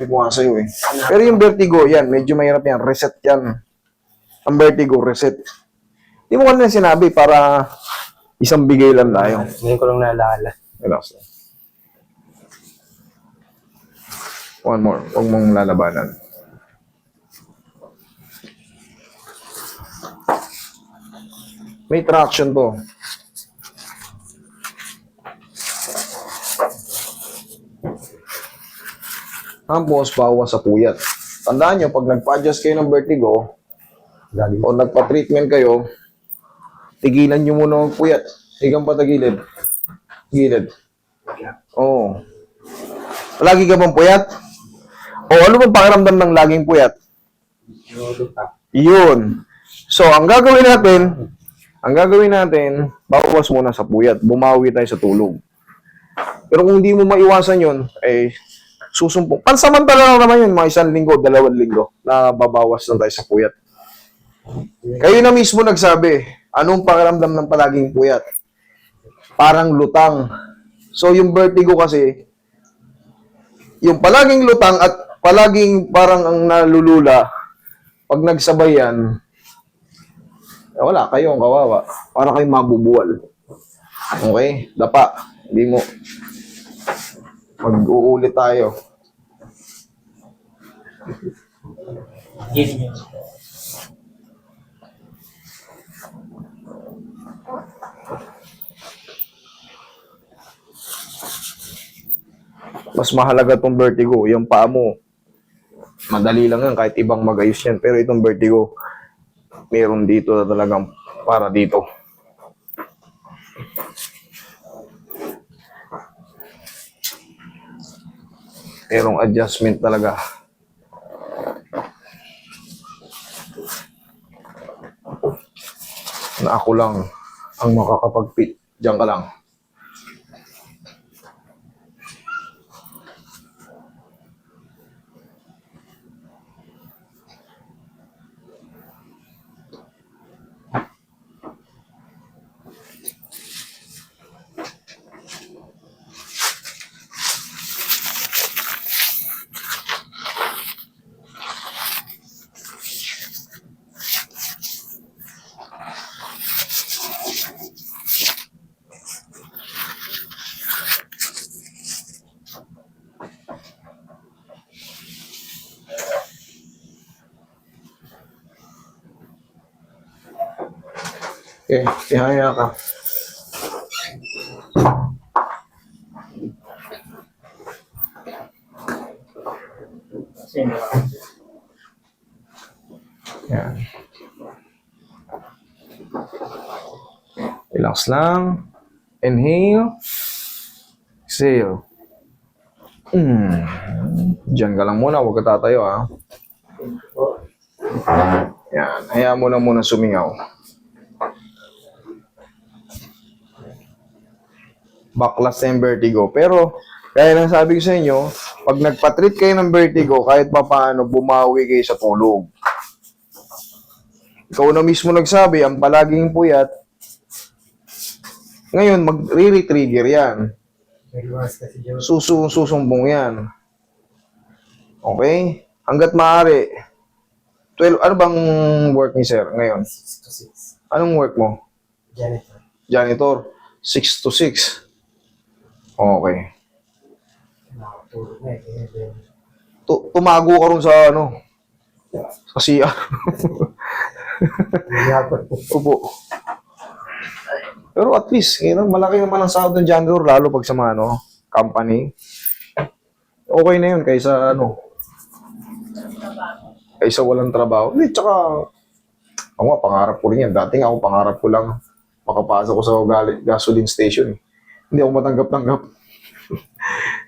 Hindi ko nga sa'yo eh. Pero yung vertigo, yan, medyo mahirap yan. Reset yan. Ang vertigo, reset. Hindi mo kanina sinabi para isang bigay lang tayo. Ngayon ko lang naalala. Relax lang. One more. Huwag mong lalabanan. May traction to. Tapos, bawas sa puyat. Tandaan nyo, pag nagpa-adjust kayo ng vertigo, o nagpa-treatment kayo, tigilan nyo muna ang puyat. Higang pa tagilid. Gilid. Oo. Lagi ka bang puyat? O ano bang pakiramdam ng laging puyat? Yun. So, ang gagawin natin, bawas muna sa puyat. Bumawi tayo sa tulog. Pero kung hindi mo maiwasan yun, eh, susumpong. Pansamantala lang naman yun, mga 1 linggo, 2 linggo, na babawas lang tayo sa puyat. Kayo na mismo nagsabi, anong pakiramdam ng palaging puyat? Parang lutang. So, yung vertigo kasi, yung palaging lutang at palaging parang ang nalulula, pag nagsabay yan, eh, wala, kayo ang kawawa. Para kayong mabubuwal. Okay? Dapa. Hindi mo. Mag-uulit tayo. Mas mahalaga tong vertigo. Yung paa mo, madali lang yan. Kahit ibang magayos yan. Pero itong vertigo, meron dito na talagang para dito. Merong adjustment talaga. Na ako lang ang makakapag-fit. Diyan ka lang. Okay, ihaya ka. Yan. Relax lang. Inhale. Exhale. Diyan ka lang muna, huwag ka tatayo ha. Yan, hayaan mo na muna sumingaw. Baklas na yung vertigo. Pero, kaya lang sabi ko sa inyo, pag nagpa-treat kayo ng vertigo, kahit pa paano, bumawi kayo sa tulog. Ikaw na mismo nagsabi, ang palaging puyat, ngayon, mag-re-trigger yan. Susumbong yan. Okay? Hanggat maaari. 12, ano bang work ni sir ngayon? 6 to 6. Anong work mo? Janitor. Janitor. 6 to 6. Okay. Nakatulog na eh. Tumago ka rin sa ano? Sa CR. Upo. Pero at least, malaki naman ang sahod ng janitor, lalo pag sa mga company. Okay na yun kaysa kaysa walang trabaho. Hindi, tsaka, ako nga, pangarap ko rin yan. Dating ako, pangarap ko lang makapasok ko sa gasoline station. Hindi ako matanggap-tanggap.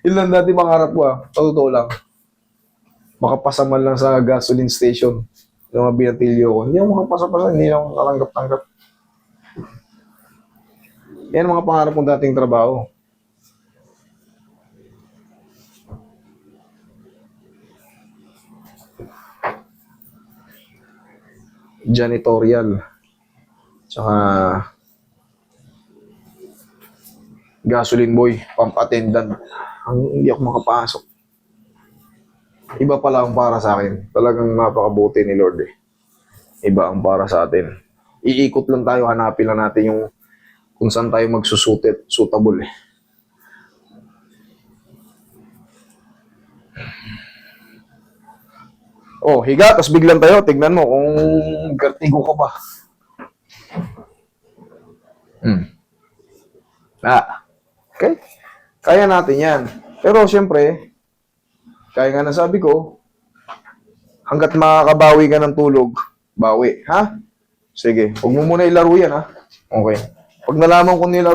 Yun lang dati pangarap ko Sa totoo lang. Makapasa man lang sa gasoline station. Yung mga binatilyo ko. Hindi ako makapasa-pasa. Hindi ako natanggap-tanggap. Yan mga pangarap kong dating trabaho. Janitorial. Tsaka gasoline boy, pump attendant. Hindi ako makapasok. Iba pala ang para sa akin. Talagang napakabuti ni Lord eh. Iba ang para sa atin. Iikot lang tayo, hanapin lang natin yung kung saan tayo magsusutit, suitable eh. Oh, higa, tapos biglan tayo. Tignan mo kung vertigo ka pa. Okay? Kaya natin yan. Pero siyempre, kaya nga nasabi ko, hanggat makakabawi ka ng tulog, bawi. Ha? Sige, huwag mo muna ilaro yan ha. Okay. Pag nalaman ko nilaro